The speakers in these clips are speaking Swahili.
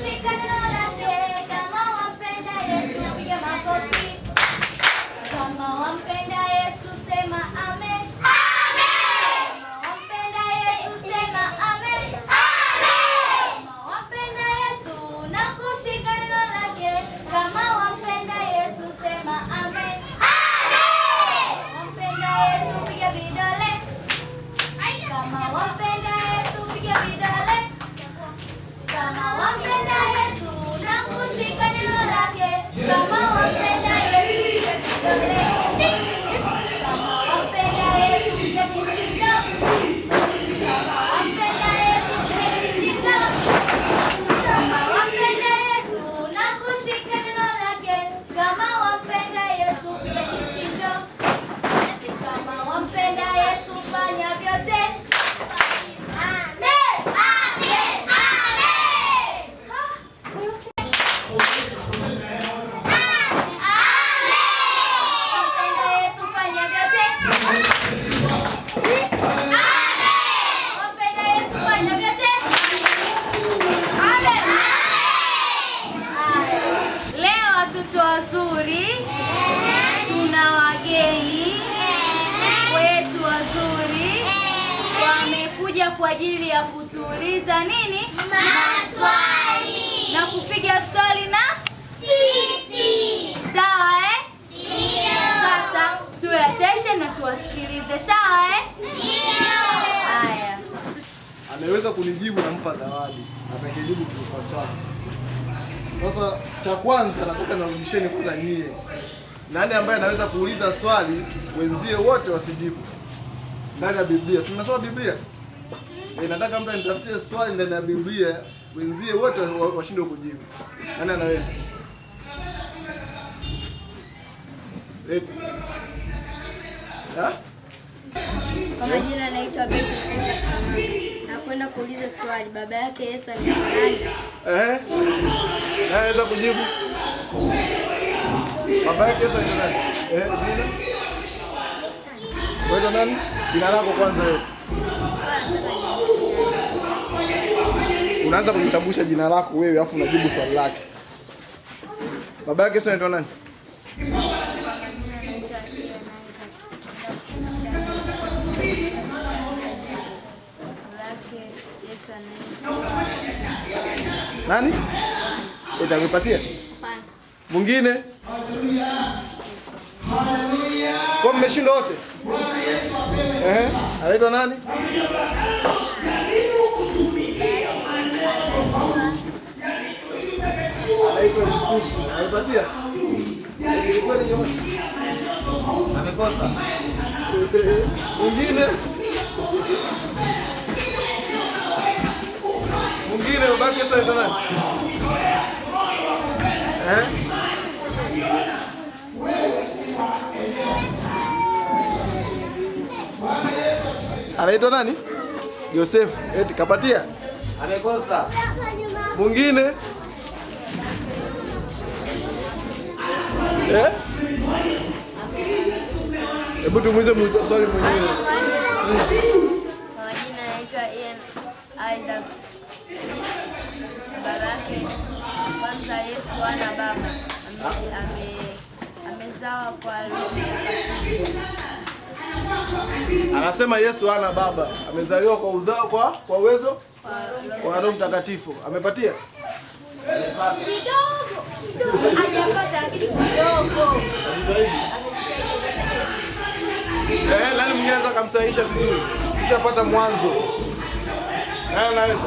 kushika neno lake. Kama wampenda Yesu piga makofi. Kama wampenda Yesu sema amen. Amen. Kama wampenda Yesu sema amen. Amen. Kama wampenda Yesu na kushika neno lake. Kama wampenda Yesu sema amen. Amen. Wampenda Yesu piga vidole. Kama wampenda Yesu piga vidole. Kama wampenda Yesu na kushika neno lake. Kama wampenda Yesu piga vidole. Kama wampenda Yesu piga vishindo. Kama wampenda Yesu piga vishindo. Kama wampenda Yesu na kushika neno lake. Kama wampenda Yesu piga vishindo. Kama wampenda Yesu fanya vyote. Amen. Amen. Amen. Wampenda Yesu fanya vyote. Amen. Wampenda Yesu fanya vyote. Amen. Leo watoto wazuri, tuna wageni wetu wazuri wamekuja kwa ajili ya kutuuliza nini? Maswali na kupiga stori na sisi. Sawa eh? Ndio. Sasa tuwe attention na tuwasikilize. Sawa eh? Ndio. Haya. Ameweza kunijibu nampa zawadi. Amejibu kwa sawa. Sasa cha kwanza nataka narudisheni kwanza nyie. Nani ambaye anaweza kuuliza swali wenzie wote wasijibu? Ndani ya Biblia. Tunasoma Biblia. Nataka mtu anitafutie swali ndani ya Biblia wenzie wote washinde kujibu. Nani anaweza? Eti. Kwa majina anaitwa Betu Isaac. Na kwenda kuuliza swali, baba yake Yesu anaitwa nani? Anaweza kujibu? Baba yake Yesu anaitwa nani? Jina? Wewe nani? Jina lako kwanza wewe. Unaanza kujitambulisha jina lako wewe afu unajibu swali lake. Baba yake Yesu anaitwa nani? Nani? Utakupatia? Mwingine? Kwa mmeshinda wote? Anaitwa nani? Anaitwa Yusufu. Anapatia? Ilikuwa ni jamani. Amekosa. Mwingine? Mwingine ubaki sasa ndo nani? Anaitwa nani? Yosefu. Eti kapatia? Amekosa. Mwingine? Hebu tumuulize swali mwingine. Kwa majina anaitwa Ian Isaac. Baba yake kwanza Yesu ana baba. Amezawa kwa Roho Mtakatifu. Anasema Yesu hana baba, amezaliwa kwa uzao kwa uwezo wa Roho Mtakatifu. Amepatia? Kidogo. Hajapata lakini kidogo. Nani mwingine anaweza kumsahihisha vizuri? Kishapata mwanzo. Nani anaweza?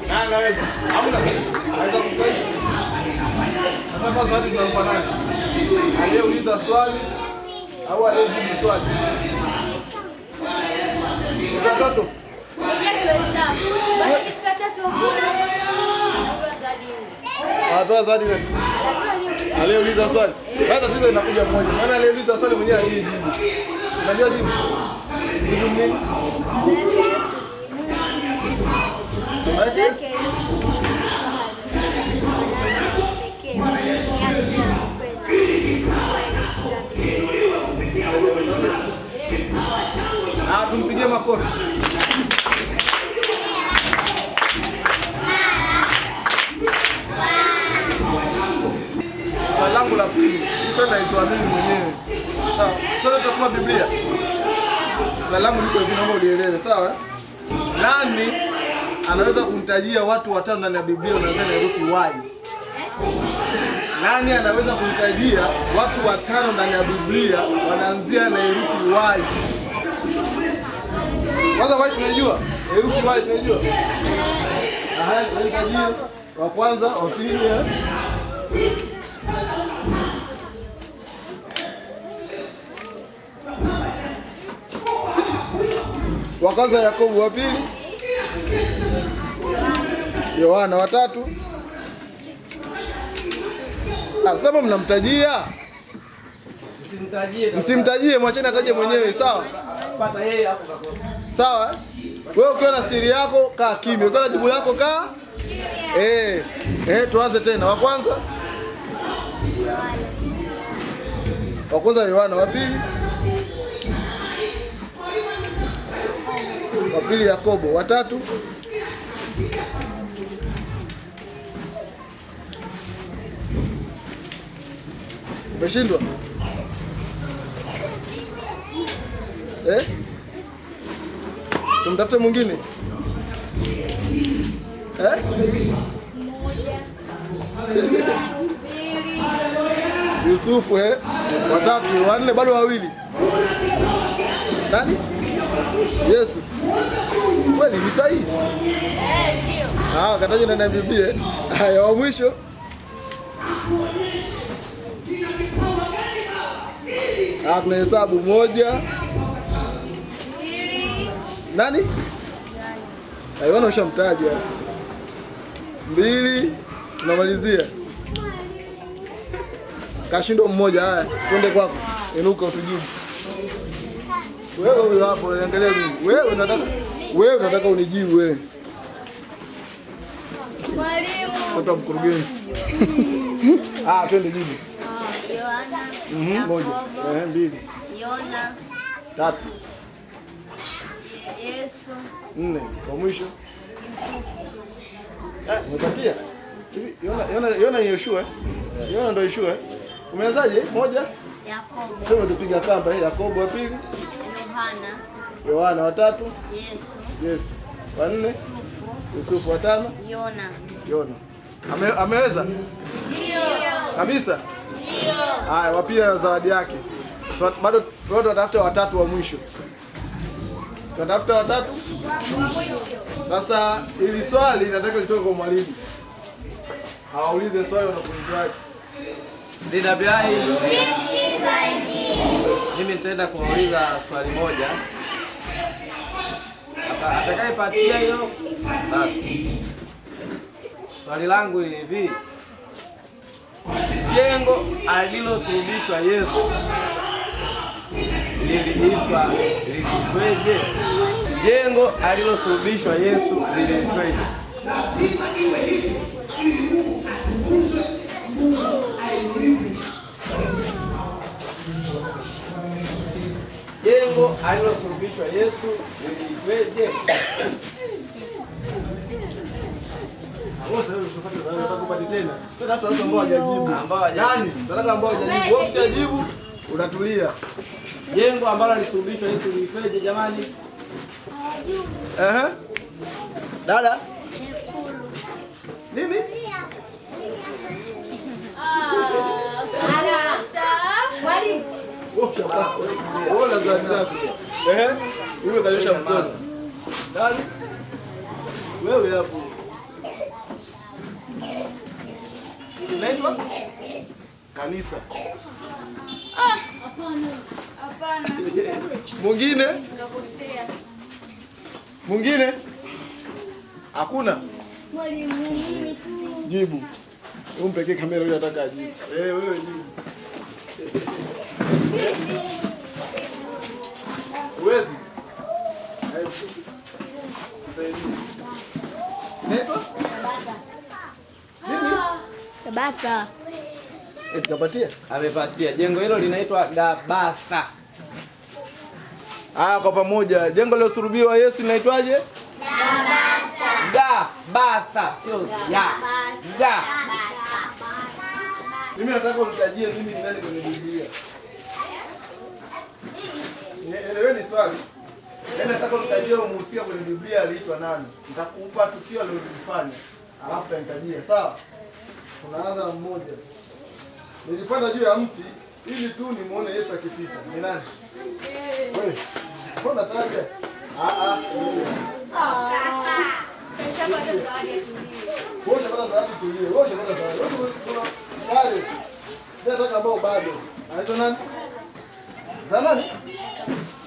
Nani anaweza? Hamna. Anaweza kumsahihisha. Sasa swali tunampa nani? Aliyeuliza swali au aliyejibu swali? Watoto. Ngoja tuhesabu. Basi kifika tatu hakuna. Atoa zawadi wewe. Aliyeuliza swali. Hata tatizo inakuja mmoja. Maana aliyeuliza swali mwenyewe hajibu. Unajua jibu? Jibu nini? tumpigie makofi. Swali langu la pili, sasa naitwa mimi mwenyewe. Sawa. Sasa tutasoma Biblia. Swali langu liko hivi, naomba ulielewe, sawa? Nani anaweza kumtajia watu watano ndani ya Biblia wanaanza na herufi Y? Nani anaweza kumtajia watu watano ndani ya Biblia wanaanzia na herufi Y? Kwanza Y tunajua, herufi Y tunajua. Haya, tunatajia wa kwanza, wa pili, wa kwanza Yakobo, wa pili Yohana, wa tatu sema mnamtajia. Msimtajie, mwacheni ataje mwenyewe, sawa? Pata yeye hapo kakosa. Sawa? Wewe ukiwa na siri yako kaa kimya. Ukiwa na jibu lako kaa kimya. Tuanze tena. Wa kwanza Yohana, wa pili Yakobo, wa tatu umeshindwa? Tumtafute mwingine. Yusufu, watatu, wanne, bado wawili. Nani? Yesu. Kweli ni sahihi? Ndio. Kataje ndani ya Biblia. Haya, wa mwisho. Tunahesabu 1, 2. Nani? Yohana ushamtaja. 2, tunamalizia. Kashindo mmoja. Haya, twende kwako. Inuka utujibu. Wewe hapo unaangalia nini? Wewe unataka unijibu wewe. Mwalimu. Mtoto mkurugenzi. Twende jibu. Yohana. 1, 2. Yona. 3. Yesu. 4. Kwa mwisho. Yusufu. Umepatia? Yona ni Yoshua. Yona ndio Yoshua. Umeanzaje? 1. Yakobo. Sema tupiga kamba. Yakobo, wa pili Yohana, wa tatu Yesu, wa 4 Yusufu, wa 5 Yona. Ameweza? Ndio. Kabisa? Ndio. Haya, wa pili na zawadi yake. Bado tunatafuta watatu wa mwisho. Tunatafuta watatu wa mwisho. Sasa ili swali nataka litoke kwa mwalimu. Hawaulize swali wanafunzi wake. Mimi nitaenda kuuliza swali moja. Atakayepatia hiyo basi. Swali langu ni hivi. Jengo alilosulubishwa Yesu liliitweje? Jengo alilosulubishwa Yesu liliitweje? Jengo alilosulubishwa Yesu liliitweje? Ukishajibu unatulia. Jengo ambalo alisulubishwa Yesu liliitweje jamani? Dada? Nini? Mwalimu. Wewe kanyosha mkono. Nani? Wewe hapo. Unaitwa? Kanisa. Hapana. Mwingine? Nakosea. Mwingine? Hakuna? Mwalimu, mimi tu. Jibu. Umpekee kamera yule anataka ajibu. Wewe jibu. Uwezi? Neto? Tabata. Kapatia? Amepatia. Jengo hilo linaitwa Gabatha. Haya, kwa pamoja. Jengo lilosulubiwa Yesu linaitwaje? Gabata. Sio ya. Gabata. Mimi nataka unitajie mimi ni nani kwenye Biblia. Eleweni swali. Mimi nataka unitajie mhusika kwenye Biblia aliitwa nani? Nitakupa tukio alilofanya. Alafu utanitajia, sawa? Tunaanza na mmoja. Nilipanda juu ya mti ili tu nimuone Yesu akipita. Ni nani? Wewe. Mbona taja? Nimeshapata zawadi ya tulie. Wewe unapata zawadi tulie. Wewe unapata zawadi. Wewe bado. Nataka ambao bado. Anaitwa nani? Nani?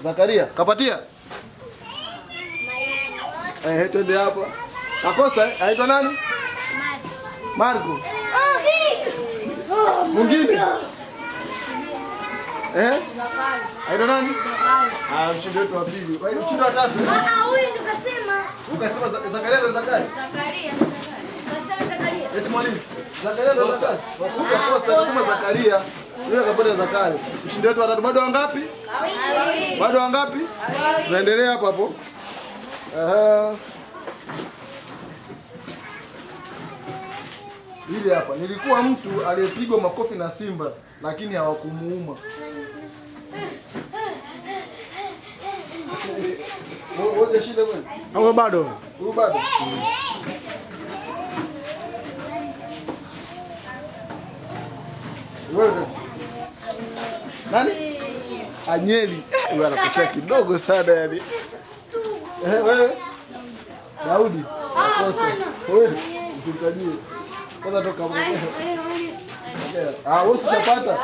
Zakaria. Kapatia. Twende hapa. Kakosa, anaitwa nani? Marko. Mwingine? Anaitwa nani? Mshindi wetu wa pili. Mshindi wa tatu. Huyu tukasema. Ukasema Zakaria ndo Zakaria? Zakaria. Tukasema Zakaria. Eti mwalimu. Zakaria ndo Zakaria. Ukakosa kama Zakaria. Yule kapata Zakaria. Mshindi wetu wa tatu bado wangapi? Bado wangapi? Tunaendelea hapo hapo. Hili hapa. Nilikuwa mtu aliyepigwa makofi na simba lakini hawakumuuma. Wewe shida wewe? Au bado? Huyu bado. Wewe. Nani? Anyeli. Wewe anakosea kidogo sana yani. Wewe. Daudi. Kosa. Wewe usitajie. Kwanza toka hapo. Wewe usipata.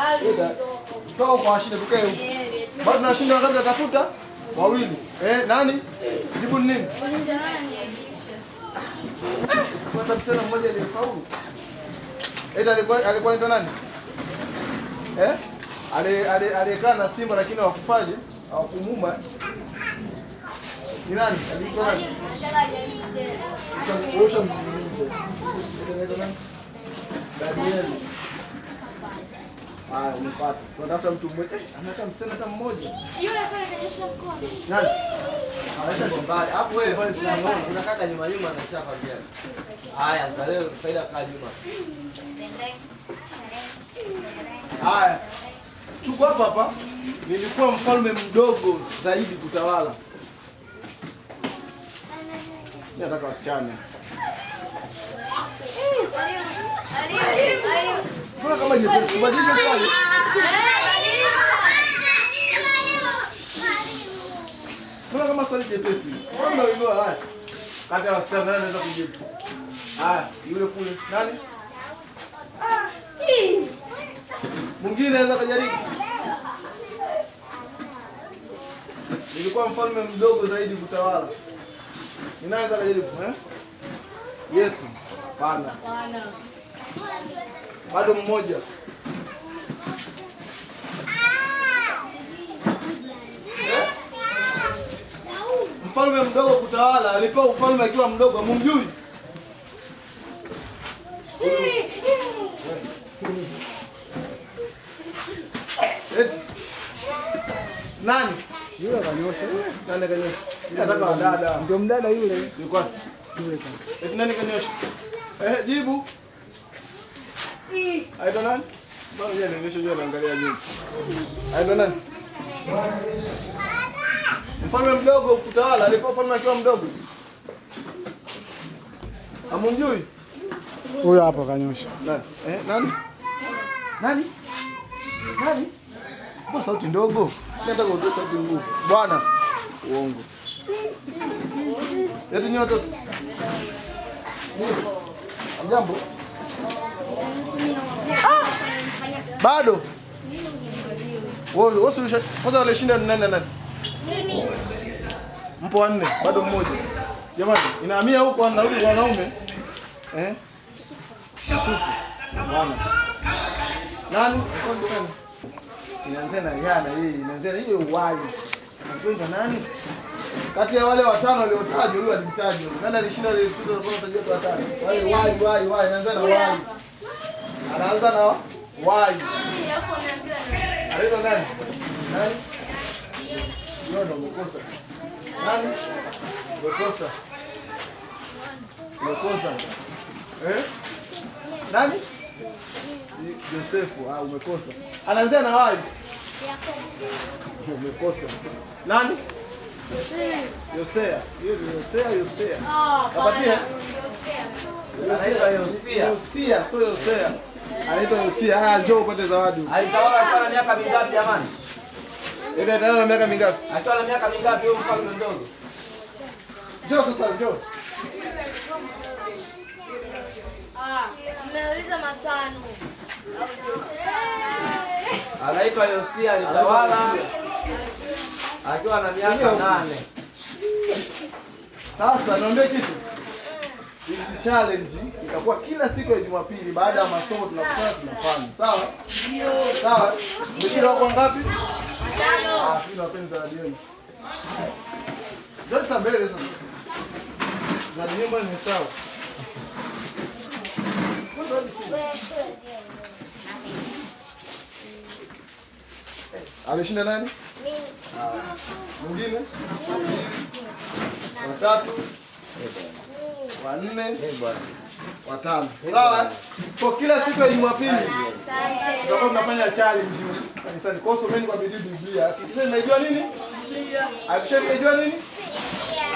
Toka kwa shida tukae huko. Bado tunashinda wakati tunatafuta wawili. Nani? Jibu ni nini? Kwa msana mmoja aliyefaulu. Alikuwa anaitwa nani? Aliyekaa na simba lakini hawakufaje? Hawakumuuma. Ni nani? Alikuwa nani? Danieli. Umepata. Tunatafuta mtu mmoja. Anataka msana hata mmoja. Yule pale kanyosha mkono. Nani? Anaisha mbali. Hapo wewe pale tunaona unakaka nyuma nyuma anachapa pia. Haya, leo faida kaa nyuma. Haya. Tuko hapa. Nilikuwa mfalme mdogo zaidi kutawala. Nataka wasichana. Mbona kama jepesi? Badilisha swali. Mbona kama swali jepesi? Mbona uinua haya? Kati ya wasichana nani anaweza kujibu? Haya, yule kule. Nani? Mwingine anaweza kujaribu. Nilikuwa mfalme mdogo zaidi kutawala. Ni nani anaweza kujaribu? Yesu. Pana. Bado mmoja. Mfalme mdogo kutawala, alipewa ufalme akiwa mdogo, mumjui? Nani? Yule kanyosha. Nani kanyosha? Nataka wadada. Ndio mdada yule. Yuko wapi? Yule kanyosha. Eti nani kanyosha? Jibu. Aitwa nani? Bado yeye anaonyesha yeye anaangalia nyuma. Aitwa nani? Mfalme mdogo kutawala, alipewa ufalme akiwa mdogo. Hamumjui? Huyo hapo kanyosha. Nani? Nani? Nani? Nani? Kwa sauti ndogo. Nataka utoe sauti ngumu. Bwana. Uongo. Eti nyoto. Jambo. Bado. Wewe usilisha. Kwanza wale shinda ni nani na nani? Mimi. Mpo wanne, bado mmoja. Jamani, inahamia huko anarudi kwa wanaume. Yusufu. Bwana. Nani? Inaanza na yana hii, inaanza hiyo uwai. Anakwenda nani? Kati ya wale watano waliotajwa huyu alitajwa. Nani alishinda ile tuzo kwa tajwa kwa watano? Wai, inaanza na wai. Anaanza na wai. Anaitwa nani? Nani? Unaona umekosa. Nani? Umekosa. Umekosa. Nani? Yosefu. Umekosa. Anaanzia na wapi? Umekosa. Nani? Yosea. Hiyo ni Yosea. Kapatia. Anaitwa Yosia. Yosia, sio Yosea. Anaitwa Yosia. Njoo upate zawadi. Alitawala akiwa na miaka mingapi jamani? Ndio alitawala na miaka mingapi? Akiwa na miaka mingapi huyo mfalme mdogo? Njoo sasa, njoo. Mmeuliza matano. Anaitwa Yosia, alitawala akiwa na miaka 8. Sasa niambie kitu. Hizi challenge itakuwa kila siku ya Jumapili baada ya masomo tunakutana tunafanya. Sawa? Ndio. Sawa? Umeshinda wako ngapi? 5. Mimi napenza zawadi yenu. Zote mbele sasa. Zawadi yenu ni sawa. Ameshinda nani? Mimi. Mwingine? Watatu. Wanne. Watano. Sawa? Kwa kila siku ya Jumapili tutakuwa tunafanya challenge kanisani. Kwa hiyo someni kwa bidii Biblia. Hakikisha mnajua nini? Hakikisha mnajua nini?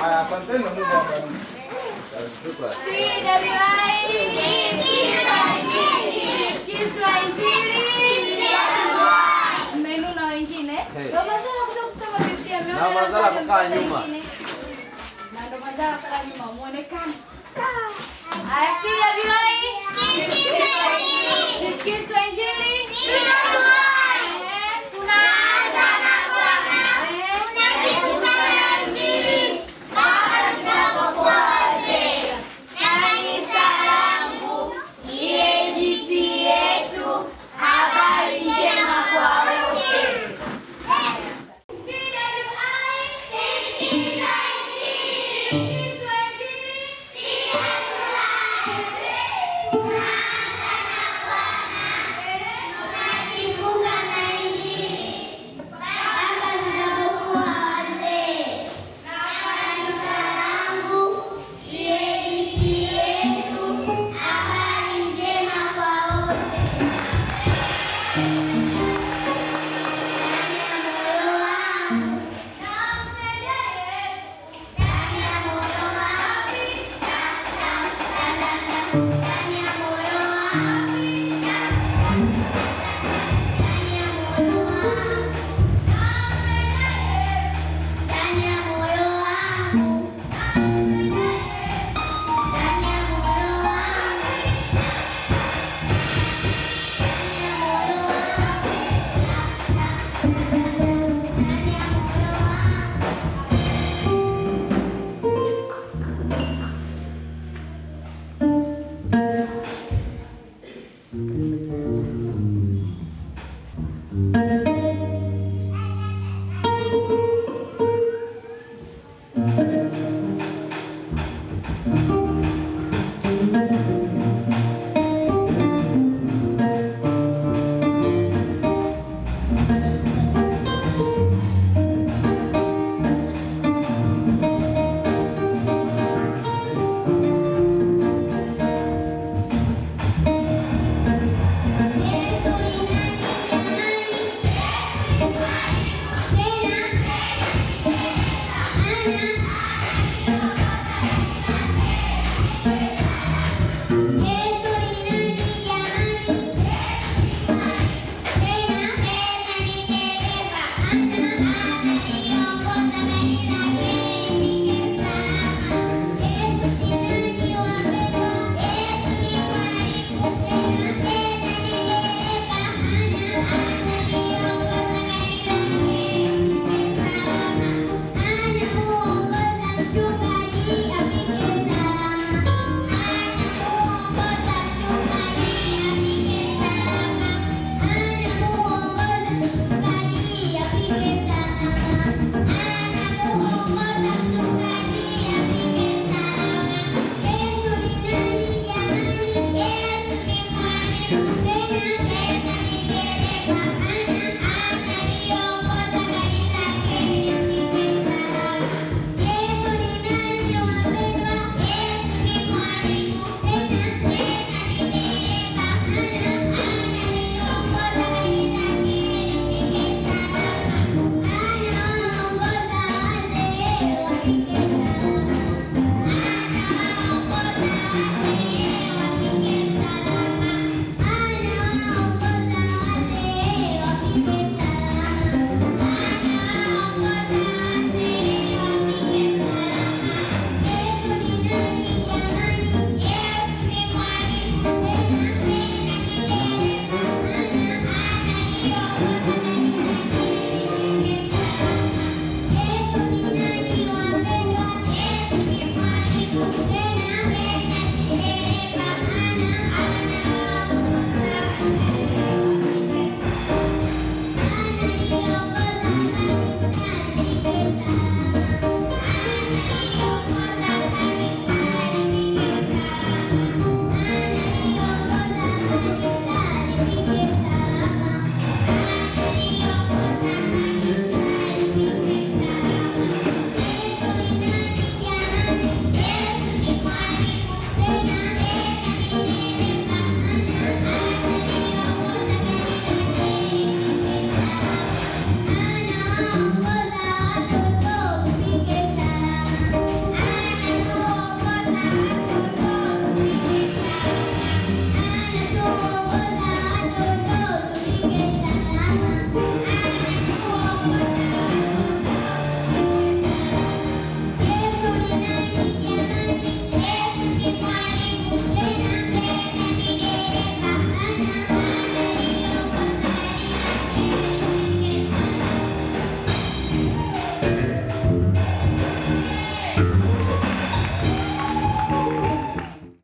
Haya, asanteni na Mungu awabariki. Shirikishwa Injili. Mmenuna wengine. Ndio mazala kuja kusoma Biblia. Na mazala kukaa nyuma. Na ndio mazala kukaa nyuma muonekane. Aya, Siria Bilai. Shirikishwa Injili. Tunaanza na Bwana. Tunachukua Injili. Baba tunapokuwa wazee. Kanisa langu EAGC yetu, habari njema kwa wote. Tena.